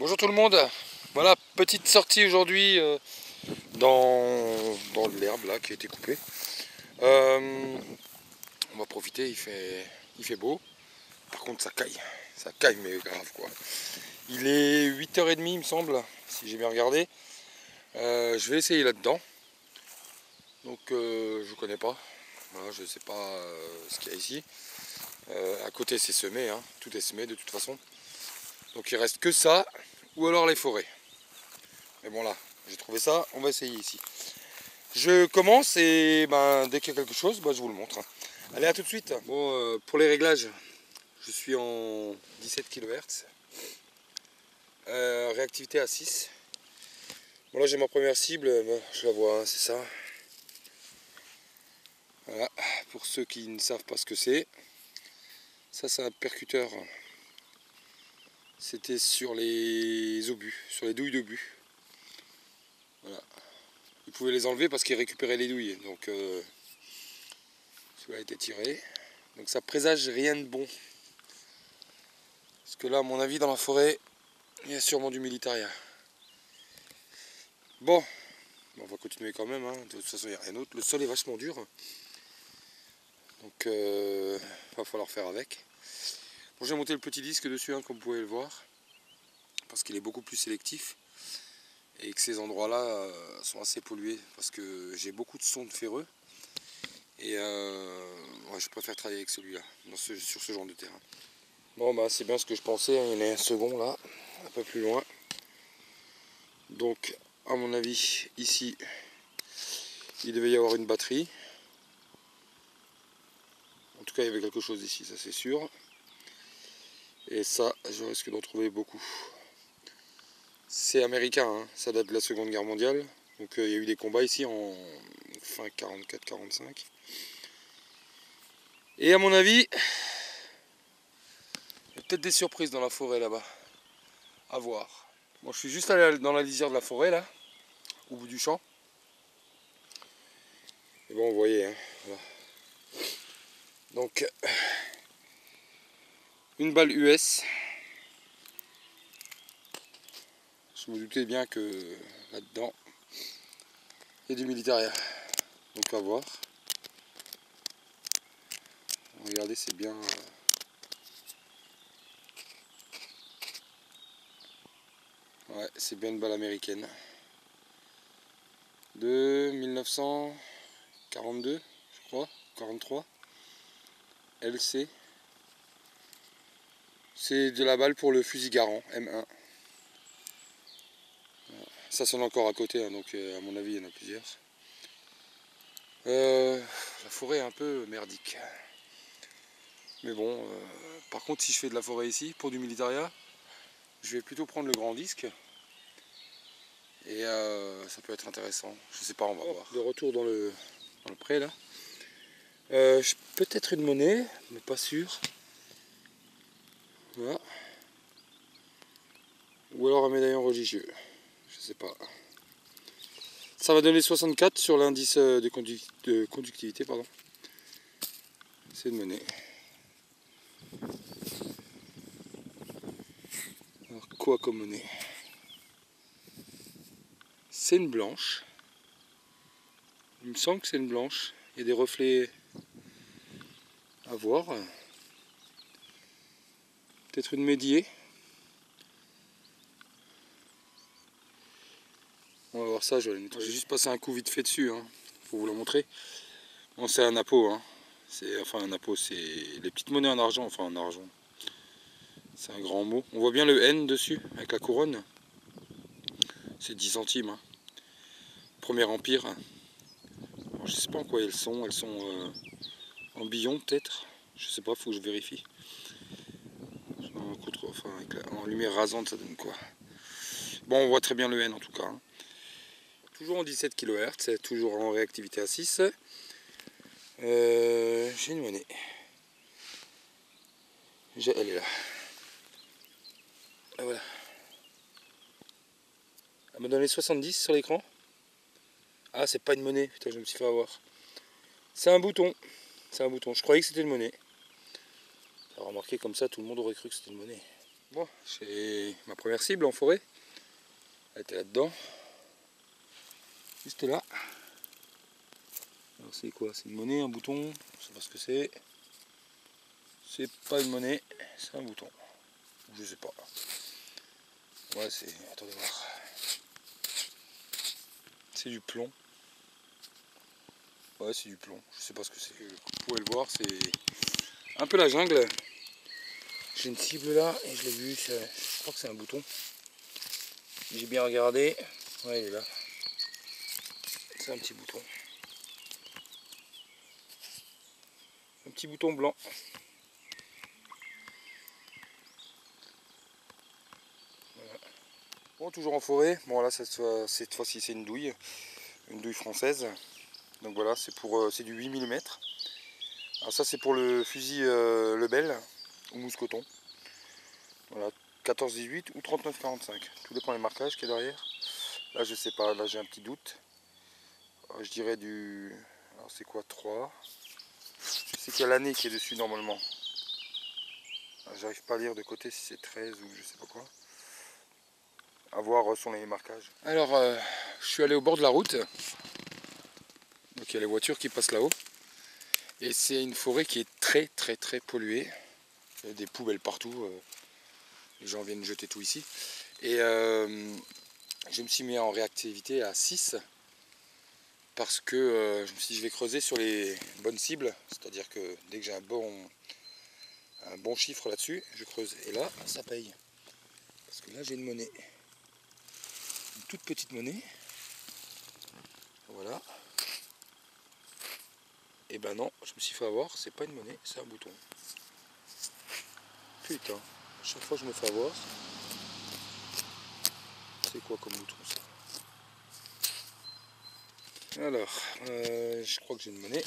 Bonjour tout le monde, voilà, petite sortie aujourd'hui dans l'herbe là qui a été coupée. On va profiter, il fait beau. Par contre ça caille mais grave quoi. Il est 8h30 il me semble, si j'ai bien regardé. Je vais essayer là-dedans. Donc je connais pas, voilà, je sais pas ce qu'il y a ici. À côté c'est semé, hein. Tout est semé de toute façon. Donc il reste que ça, ou alors les forêts. Mais bon là, j'ai trouvé ça, on va essayer ici. Je commence et dès qu'il y a quelque chose, je vous le montre. Allez, à tout de suite. Bon, pour les réglages, je suis en 17 kHz. Réactivité à 6. Bon là j'ai ma première cible, je la vois, hein, c'est ça. Voilà, pour ceux qui ne savent pas ce que c'est. Ça c'est un percuteur. C'était sur les obus, sur les douilles d'obus. Voilà. Ils pouvaient les enlever parce qu'ils récupéraient les douilles. Donc celui-là a été tiré. Donc ça présage rien de bon. Parce que là, à mon avis, dans la forêt, il y a sûrement du militaria. Bon, on va continuer quand même. Hein. De toute façon, il n'y a rien d'autre. Le sol est vachement dur. Donc va falloir faire avec. Bon, j'ai monté le petit disque dessus, hein, comme vous pouvez le voir. Parce qu'il est beaucoup plus sélectif. Et que ces endroits-là sont assez pollués. Parce que j'ai beaucoup de sondes ferreux. Et ouais, je préfère travailler avec celui-là, sur ce genre de terrain. Bon, c'est bien ce que je pensais, hein. Il y en a un second là, un peu plus loin. Donc, à mon avis, ici, il devait y avoir une batterie. En tout cas, il y avait quelque chose ici, ça c'est sûr. Et ça, je risque d'en trouver beaucoup. C'est américain, hein. Ça date de la Seconde Guerre mondiale. Donc, il y a eu des combats ici en fin 44-45. Et à mon avis, il y a peut-être des surprises dans la forêt là-bas. À voir. Bon, je suis juste allé dans la lisière de la forêt là, au bout du champ. Et bon, vous voyez, hein, voilà. Donc, une balle US. Je me doutais bien que là-dedans, il y a du militaria. Donc, à voir. Regardez, c'est bien. Ouais, c'est bien une balle américaine. De 1942, je crois, 43. LC. C'est de la balle pour le fusil Garand, M1. Ça sonne encore à côté, hein, donc à mon avis il y en a plusieurs. La forêt est un peu merdique. Mais bon, par contre si je fais de la forêt ici, pour du militaria, je vais plutôt prendre le grand disque. Et ça peut être intéressant. Je sais pas, on va voir. De retour dans le pré là. Peut-être une monnaie, mais pas sûr. Voilà. Ou alors un médaillon religieux. Je sais pas. Ça va donner 64 sur l'indice de conductivité, pardon. C'est une monnaie. Alors quoi comme monnaie? C'est une blanche. Il me semble que c'est une blanche. Il y a des reflets à voir. Peut-être une médiée. On va voir ça, je vais la nettoyer. J'ai juste passé un coup vite fait dessus, hein, pour vous le montrer. Bon, c'est un appo, hein. Enfin un appo, c'est les petites monnaies en argent, enfin en argent. C'est un grand mot. On voit bien le N dessus, avec la couronne. C'est 10 centimes. Hein. Premier Empire. Alors, je sais pas en quoi elles sont en billon peut-être. Je sais pas, faut que je vérifie. En lumière rasante, ça donne quoi? Bon, on voit très bien le N en tout cas. Hein. Toujours en 17 kHz, toujours en réactivité à 6. J'ai une monnaie. Elle est là. Ah, voilà. Elle m'a donné 70 sur l'écran. Ah, c'est pas une monnaie. Putain, je me suis fait avoir. C'est un bouton. C'est un bouton. Je croyais que c'était une monnaie. Alors, remarqué comme ça, tout le monde aurait cru que c'était une monnaie. Bon, j'ai ma première cible en forêt. Elle était là-dedans. Juste là. Alors c'est quoi? C'est une monnaie, un bouton? Je sais pas ce que c'est. C'est pas une monnaie, c'est un bouton. Je sais pas. Ouais, c'est... Attendez voir. C'est du plomb. Ouais, c'est du plomb. Je sais pas ce que c'est. Vous pouvez le voir, c'est un peu la jungle. J'ai une cible là et je l'ai vu. Je crois que c'est un bouton. J'ai bien regardé. Ouais, il est là. C'est un petit bouton. Un petit bouton blanc. Voilà. Bon, toujours en forêt. Bon, là, cette fois-ci, c'est une douille française. Donc voilà, c'est du 8 mm. Alors ça, c'est pour le fusil Lebel ou mousqueton. Voilà, 14-18 ou 39-45. Tout dépend des marquages qu'il y a derrière. Là, je sais pas. Là, j'ai un petit doute. Je dirais du... Alors, c'est quoi, 3? Je sais qu'il y a l'année qui est dessus normalement. J'arrive pas à lire de côté si c'est 13 ou je sais pas quoi. À voir sur les marquages. Alors, je suis allé au bord de la route. Donc il y a les voitures qui passent là-haut. Et c'est une forêt qui est très très très polluée. Il y a des poubelles partout. Les gens viennent jeter tout ici. Et je me suis mis en réactivité à 6. Parce que je me suis dit je vais creuser sur les bonnes cibles. C'est-à-dire que dès que j'ai un bon chiffre là-dessus, je creuse. Et là, ça paye. Parce que là, j'ai une monnaie. Une toute petite monnaie. Voilà. Et ben non, je me suis fait avoir, c'est pas une monnaie, c'est un bouton. Putain, chaque fois je me fais avoir. C'est quoi comme bouton ça? Alors, je crois que j'ai une monnaie.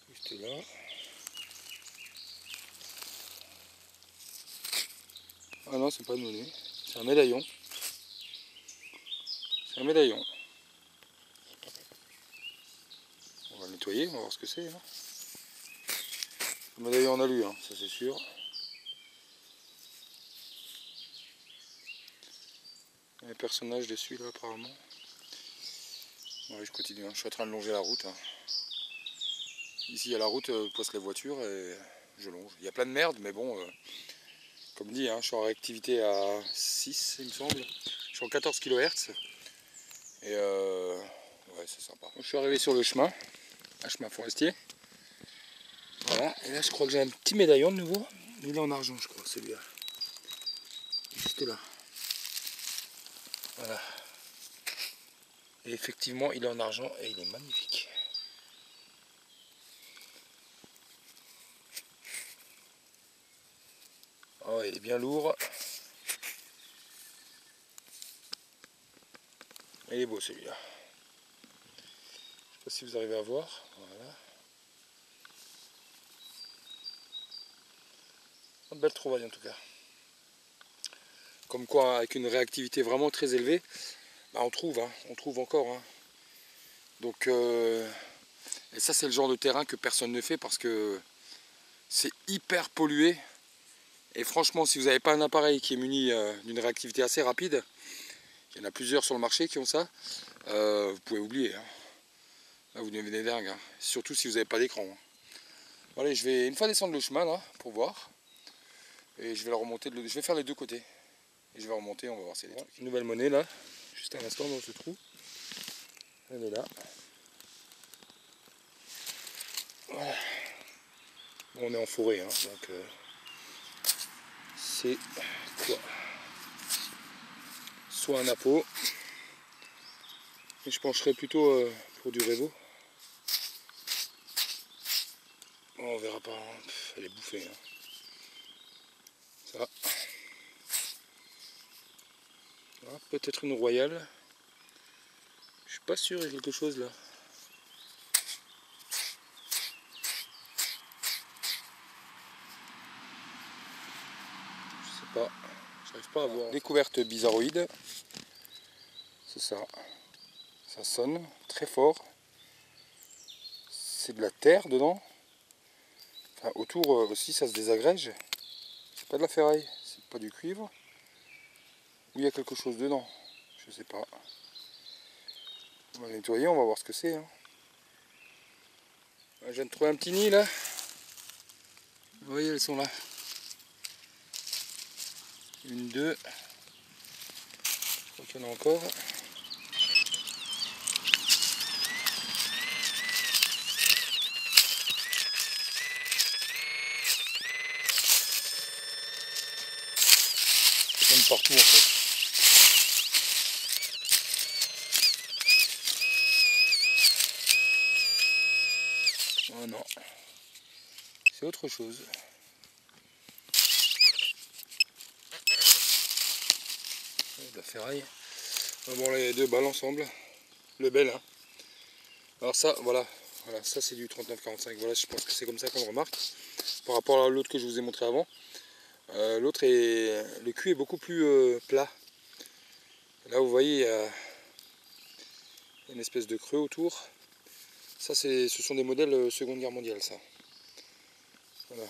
Juste là. Ah non, c'est pas une monnaie, c'est un médaillon. C'est un médaillon. On va le nettoyer, on va voir ce que c'est. Hein. Le médaillon en alu, hein, ça c'est sûr. Il y a un personnage dessus là apparemment. Ouais, je continue, hein. Je suis en train de longer la route. Hein. Ici il y a la route où passent les voitures et je longe. Il y a plein de merde, mais bon, comme dit, hein, je suis en réactivité à 6 il me semble. Je suis en 14 kHz. Et ouais, c'est sympa. Je suis arrivé sur le chemin, un chemin forestier. Voilà, et là je crois que j'ai un petit médaillon de nouveau. Il est en argent, je crois, celui-là. Juste là. Voilà. Et effectivement, il est en argent et il est magnifique. Oh, il est bien lourd. Il est beau celui-là. Je sais pas si vous arrivez à voir. Voilà. Une belle trouvaille en tout cas. Comme quoi, avec une réactivité vraiment très élevée, bah, on trouve encore. Hein. Donc, et ça c'est le genre de terrain que personne ne fait parce que c'est hyper pollué. Et franchement, si vous n'avez pas un appareil qui est muni d'une réactivité assez rapide, il y en a plusieurs sur le marché qui ont ça, vous pouvez oublier. Hein. Là, vous devenez dingue. Hein. Surtout si vous n'avez pas d'écran. Hein. Voilà, je vais une fois descendre le chemin là pour voir. Et je vais la remonter. Je vais faire les deux côtés. Et je vais remonter, on va voir si c'est des trucs. Une nouvelle monnaie là, juste un instant dans ce trou. Elle est là. Voilà. Bon, on est en forêt, hein, donc c'est quoi? Soit un appôt, mais je pencherais plutôt pour du révo. Bon, on verra pas, hein. Elle est bouffée. Hein. Ça. Voilà, peut-être une royale. Je suis pas sûr, il y a quelque chose là. Je sais pas, j'arrive pas à voir. Découverte bizarroïde. C'est ça. Ça sonne très fort. C'est de la terre dedans. Enfin, autour aussi ça se désagrège. C'est pas de la ferraille, pas du cuivre. Ou il y a quelque chose dedans, je sais pas. On va le nettoyer, on va voir ce que c'est. Hein. Je viens de trouver un petit nid là. Vous voyez, elles sont là. Une, deux. Je crois qu'il y en a encore. C'est comme partout en fait. Oh non. C'est autre chose. De la ferraille. Bon, les deux balles ensemble. Le bel. Hein. Alors ça, voilà, ça c'est du 39-45. Voilà, je pense que c'est comme ça qu'on le remarque. Par rapport à l'autre que je vous ai montré avant. L'autre est. Le cul est beaucoup plus plat. Là vous voyez, il y a une espèce de creux autour. Ça ce sont des modèles Seconde Guerre mondiale ça. Voilà.